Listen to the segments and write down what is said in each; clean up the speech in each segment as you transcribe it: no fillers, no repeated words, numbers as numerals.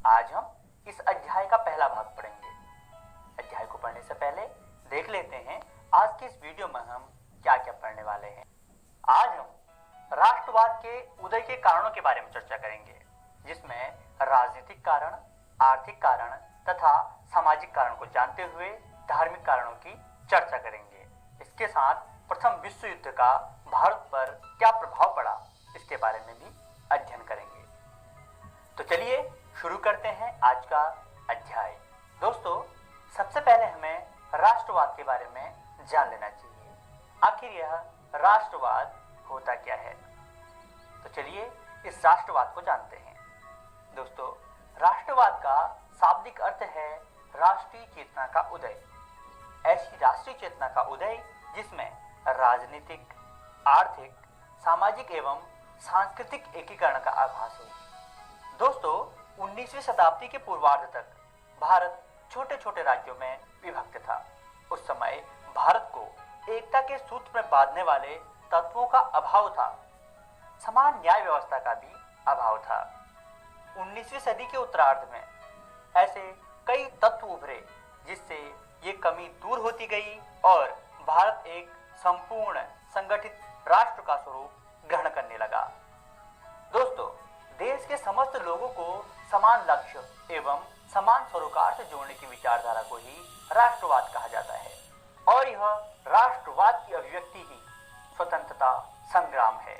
आज हम इस अध्याय का पहला भाग पढ़ेंगे। अध्याय को पढ़ने से पहले देख लेते हैं आज की इस वीडियो में हम क्या क्या पढ़ने वाले हैं। आज हम राष्ट्रवाद के उदय के कारणों के बारे में चर्चा करेंगे, जिसमें राजनीतिक कारण, आर्थिक कारण तथा सामाजिक कारण को जानते हुए धार्मिक कारणों की चर्चा करेंगे। इसके साथ प्रथम विश्व युद्ध का भारत पर क्या प्रभाव पड़ा, इसके बारे में भी अध्ययन करेंगे। तो चलिए शुरू करते हैं आज का अध्याय। दोस्तों, सबसे पहले हमें राष्ट्रवाद के बारे में जान लेना चाहिए। आखिर यह राष्ट्रवाद होता क्या है? तो चलिए इस राष्ट्रवाद को जानते हैं। दोस्तों, राष्ट्रवाद का शाब्दिक अर्थ है राष्ट्रीय चेतना का उदय। ऐसी राष्ट्रीय चेतना का उदय जिसमें राजनीतिक, आर्थिक, सामाजिक एवं सांस्कृतिक एकीकरण का आभास हो। दोस्तों, 19वीं शताब्दी के पूर्वार्ध तक भारत छोटे छोटे राज्यों में विभक्त था। उस समय भारत को एकता के सूत्र में बांधने वाले तत्वों का अभाव था। समान न्याय व्यवस्था का भी अभाव था। 19वीं सदी के उत्तरार्ध में ऐसे कई तत्व उभरे जिससे ये कमी दूर होती गई और भारत एक संपूर्ण संगठित राष्ट्र का स्वरूप ग्रहण करने लगा। दोस्तों, देश के समस्त लोगों को समान लक्ष्य एवं समान सरोकार से जोड़ने की विचारधारा को ही राष्ट्रवाद कहा जाता है और यह राष्ट्रवाद की अभिव्यक्ति ही स्वतंत्रता संग्राम है।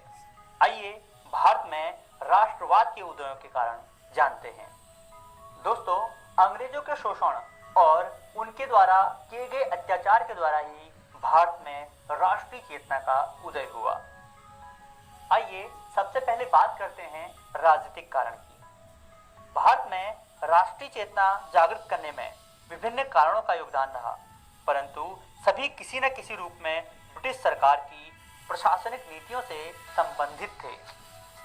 आइए भारत में राष्ट्रवाद के उदयों के कारण जानते हैं। दोस्तों, अंग्रेजों के शोषण और उनके द्वारा किए गए अत्याचार के द्वारा ही भारत में राष्ट्रीय चेतना का उदय हुआ। आइए सबसे पहले बात करते हैं राजनीतिक कारण की। भारत में राष्ट्रीय चेतना जागृत करने में विभिन्न कारणों का योगदान रहा, परंतु सभी किसी न किसी रूप में ब्रिटिश सरकार की प्रशासनिक नीतियों से संबंधित थे।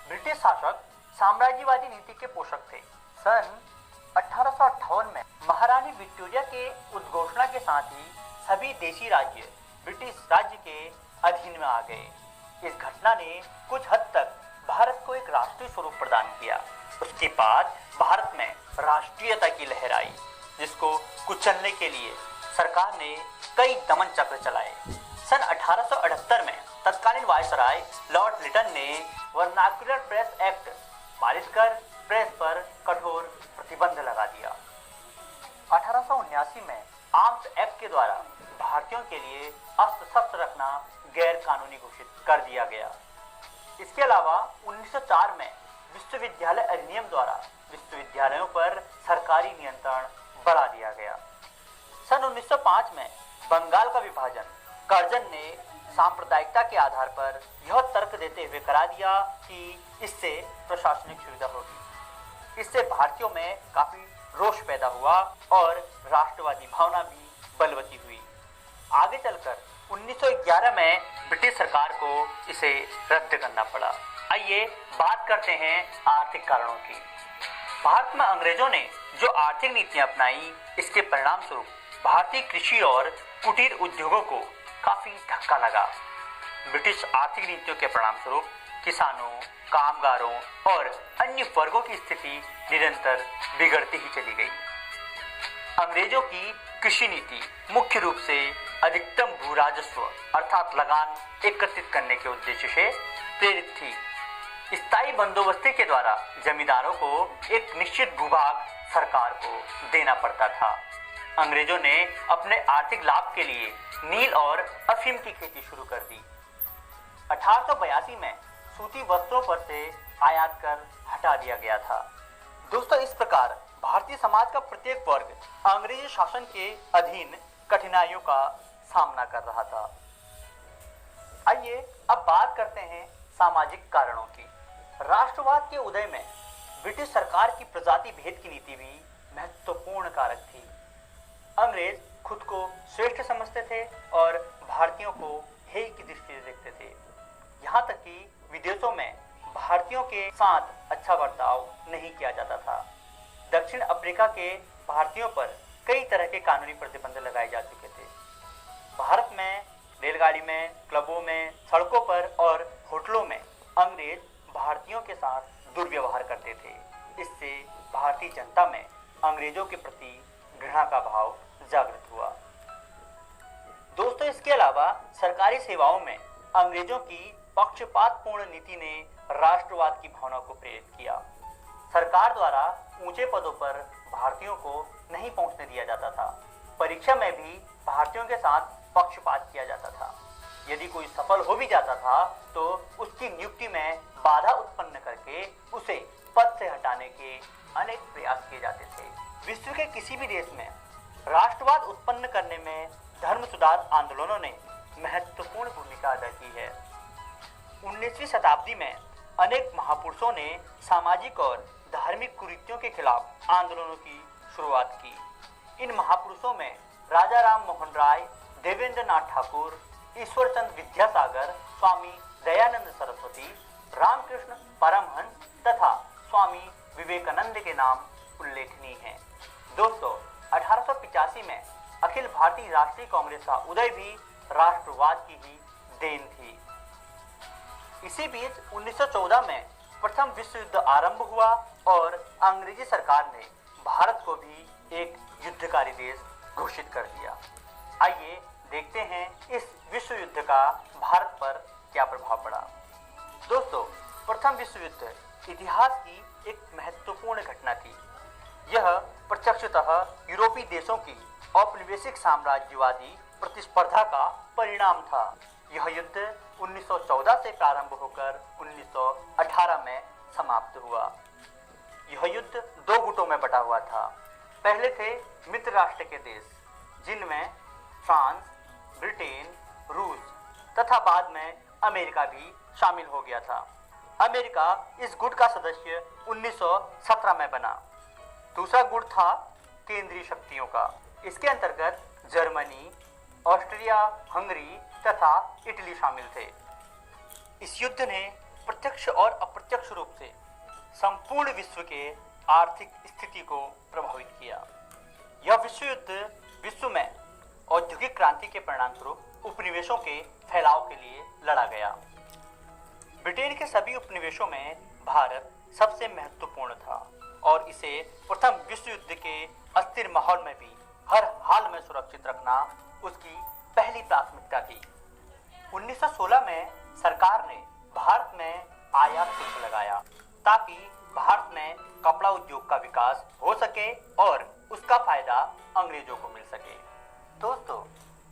ब्रिटिश शासक साम्राज्यवादी नीति के पोषक थे। सन 1858 में महारानी विक्टोरिया के उद्घोषणा के साथ ही सभी देशी राज्य ब्रिटिश राज्य के अधीन में आ गए। इस घटना ने कुछ हद तक भारत को एक राष्ट्रीय स्वरूप प्रदान किया। उसके बाद भारत में राष्ट्रीयता की लहर आई, जिसको कुचलने के लिए सरकार ने कई दमन चक्र चलाए। सन 1878 में तत्कालीन वायसराय लॉर्ड लिटन ने वर्नाक्युलर प्रेस एक्ट पारित कर प्रेस पर कठोर प्रतिबंध लगा दिया। 1879 में आर्म्स एक्ट के द्वारा भारतीयों के लिए अस्त्र शस्त्र रखना गैर कानूनी घोषित कर दिया गया। इसके अलावा 1904 में विश्वविद्यालय अधिनियम द्वारा विश्वविद्यालयों पर सरकारी नियंत्रण बढ़ा दिया गया। सन 1905 में बंगाल का विभाजन कर्जन ने सांप्रदायिकता के आधार पर यह तर्क देते हुए करा दिया कि इससे प्रशासनिक सुविधा होगी। इससे भारतीयों में काफी रोष पैदा हुआ और राष्ट्रवादी भावना भी बलवती हुई। आगे चलकर 1911 में ब्रिटिश सरकार को इसे रद्द करना पड़ा। आइए बात करते हैं आर्थिक कारणों की। भारत में अंग्रेजों ने जो आर्थिक नीतियां अपनाई, इसके परिणाम स्वरूप भारतीय कृषि और कुटीर उद्योगों को काफी धक्का लगा। ब्रिटिश आर्थिक नीतियों के परिणाम स्वरूप किसानों, कामगारों और अन्य वर्गों की स्थिति निरंतर बिगड़ती ही चली गई। अंग्रेजों की कृषि नीति मुख्य रूप से अधिकतम भू राजस्व अर्थात लगान एकत्रित करने के उद्देश्य से प्रेरित थी। स्थायी बंदोबस्ती के द्वारा जमींदारों को एक निश्चित भूभाग सरकार को देना पड़ता था। अंग्रेजों ने अपने आर्थिक लाभ के लिए नील और अफीम की खेती शुरू कर दी। 1882 में सूती वस्त्रों पर से आयात कर हटा दिया गया था। दोस्तों, इस प्रकार भारतीय समाज का प्रत्येक वर्ग अंग्रेजी शासन के अधीन कठिनाइयों का सामना कर रहा था। आइए अब बात करते हैं सामाजिक कारणों की। राष्ट्रवाद के उदय में ब्रिटिश सरकार की प्रजाति भेद की नीति भी महत्वपूर्ण कारक थी। अंग्रेज खुद को श्रेष्ठ समझते थे और भारतीयों को हेय की दृष्टि से देखते थे। यहाँ तक कि विदेशों में भारतीयों के साथ अच्छा बर्ताव नहीं किया जाता था। दक्षिण अफ्रीका के भारतीयों पर कई तरह के कानूनी प्रतिबंध लगाए जा चुके थे। भारत में रेलगाड़ी में, क्लबों में, सड़कों पर और होटलों में अंग्रेज भारतीयों के साथ दुर्व्यवहार करते थे। इससे भारतीय जनता में अंग्रेजों के प्रति घृणा का भाव जागृत हुआ। दोस्तों, इसके अलावा सरकारी सेवाओं में अंग्रेजों की पक्षपातपूर्ण नीति ने राष्ट्रवाद की भावना को प्रेरित किया। सरकार द्वारा ऊंचे पदों पर भारतीयों को नहीं पहुंचने दिया जाता था। परीक्षा में भी भारतीयों के साथ पक्षपात किया जाता था। यदि कोई सफल हो भी जाता था तो उसकी नियुक्ति में बाधा उत्पन्न करके उसे पद से हटाने के अनेक प्रयास किए जाते थे। विश्व के किसी भी देश में राष्ट्रवाद उत्पन्न करने में धर्म सुधार आंदोलनों ने महत्वपूर्ण भूमिका अदा की है। 19वीं शताब्दी में अनेक महापुरुषों ने सामाजिक और धार्मिक कुरीतियों के खिलाफ आंदोलनों की शुरुआत की। इन महापुरुषों में राजा राम मोहन राय, देवेंद्र नाथ ठाकुर, ईश्वर चंद्र विद्यासागर, स्वामी दयानंद सरस्वती, रामकृष्ण परमहंस तथा स्वामी विवेकानंद के नाम उल्लेखनीय हैं। दोस्तों, 1885 में अखिल भारतीय राष्ट्रीय कांग्रेस का उदय भी राष्ट्रवाद की ही देन थी। इसी बीच 1914 में प्रथम विश्व युद्ध आरंभ हुआ और अंग्रेजी सरकार ने भारत को भी एक युद्धकारी देश घोषित कर दिया। आइए देखते हैं इस विश्व युद्ध का भारत पर क्या प्रभाव पड़ा। दोस्तों, प्रथम विश्व युद्ध इतिहास की एक महत्वपूर्ण घटना थी। यह प्रत्यक्षतः यूरोपीय देशों की औपनिवेशिक साम्राज्यवादी प्रतिस्पर्धा का परिणाम था। यह युद्ध 1914 से प्रारंभ होकर 1918 में समाप्त हुआ। यह युद्ध दो गुटों में बटा हुआ था। पहले थे मित्र राष्ट्र के देश, जिनमें फ्रांस, ब्रिटेन, रूस तथा बाद में अमेरिका भी शामिल हो गया था। अमेरिका इस गुट का सदस्य 1917 में बना। दूसरा गुट था केंद्रीय शक्तियों का। इसके अंतर्गत जर्मनी, ऑस्ट्रिया, हंगरी तथा इटली शामिल थे। इस युद्ध ने प्रत्यक्ष और अप्रत्यक्ष रूप से संपूर्ण विश्व के आर्थिक स्थिति को प्रभावित किया। यह विश्व युद्ध विश्व में औद्योगिक क्रांति के परिणामस्वरूप उपनिवेशों के फैलाव के लिए लड़ा गया। ब्रिटेन के सभी उपनिवेशों में भारत सबसे महत्वपूर्ण था और इसे प्रथम विश्व युद्ध के अस्थिर माहौल में भी हर हाल में सुरक्षित रखना उसकी पहली प्राथमिकता थी। 1916 में सरकार ने भारत में आयात शुल्क लगाया ताकि भारत में कपड़ा उद्योग का विकास हो सके और उसका फायदा अंग्रेजों को मिल सके। दोस्तों,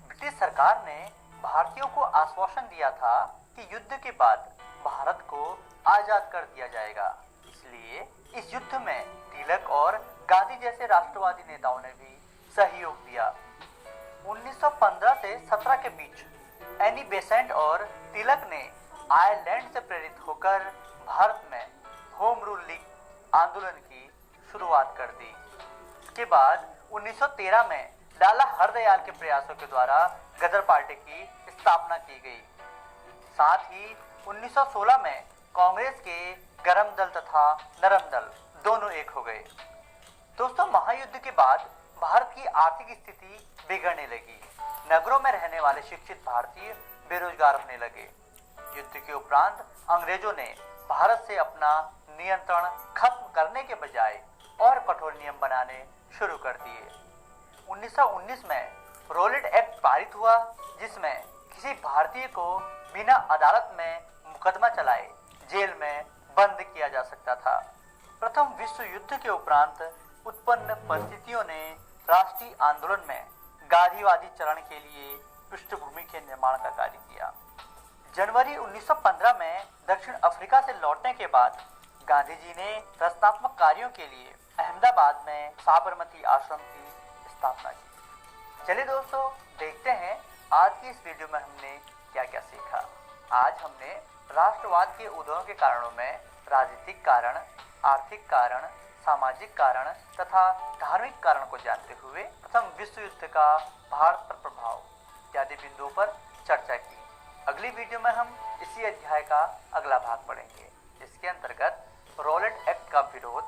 ब्रिटिश सरकार ने भारतीयों को आश्वासन दिया था कि युद्ध के बाद भारत को आजाद कर दिया जाएगा। इसलिए इस युद्ध में तिलक और गांधी जैसे राष्ट्रवादी नेताओं ने भी सहयोग दिया। 1915 से 17 के बीच एनी बेसेंट और तिलक ने आयरलैंड से प्रेरित होकर भारत में होम रूल लीग आंदोलन की शुरुआत कर दी। इसके बाद 1913 में लाला हरदयाल के प्रयासों के द्वारा गदर पार्टी की स्थापना की गई। साथ ही 1916 में कांग्रेस के गरम दल तथा नरम दल दोनों एक हो गए। दोस्तों, महायुद्ध के बाद भारत की आर्थिक स्थिति बिगड़ने लगी। नगरों में रहने वाले शिक्षित भारतीय बेरोजगार होने लगे। युद्ध के उपरांत अंग्रेजों ने भारत से अपना नियंत्रण खत्म करने के बजाय और कठोर नियम बनाने शुरू कर दिए। 1919 में रोलेट एक्ट पारित हुआ, जिसमें किसी भारतीय को बिना अदालत में मुकदमा चलाए जेल में बंद किया जा सकता था। प्रथम विश्व युद्ध के उपरांत उत्पन्न परिस्थितियों ने राष्ट्रीय आंदोलन में गांधीवादी चरण के लिए पृष्ठभूमि के निर्माण का कार्य किया। जनवरी 1915 में दक्षिण अफ्रीका से लौटने के बाद गांधी जी ने रचनात्मक कार्यों के लिए अहमदाबाद में साबरमती आश्रम की स्थापना की। चलिए दोस्तों, देखते हैं आज की इस वीडियो में हमने क्या क्या सीखा। आज हमने राष्ट्रवाद के उदय के कारणों में राजनीतिक कारण, आर्थिक कारण, सामाजिक कारण तथा धार्मिक कारण को जानते हुए प्रथम विश्व युद्ध का भारत पर प्रभाव इत्यादि बिंदुओं पर चर्चा की। अगली वीडियो में हम इसी अध्याय का अगला भाग पढ़ेंगे, जिसके अंतर्गत रोलेट एक्ट का विरोध,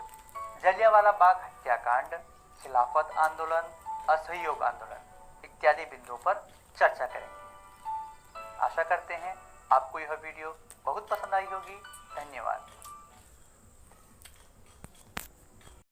जलियांवाला बाग हत्याकांड, खिलाफत आंदोलन, असहयोग आंदोलन इत्यादि बिंदुओं पर चर्चा करेंगे। आशा करते हैं आपको यह वीडियो बहुत पसंद आई होगी। धन्यवाद।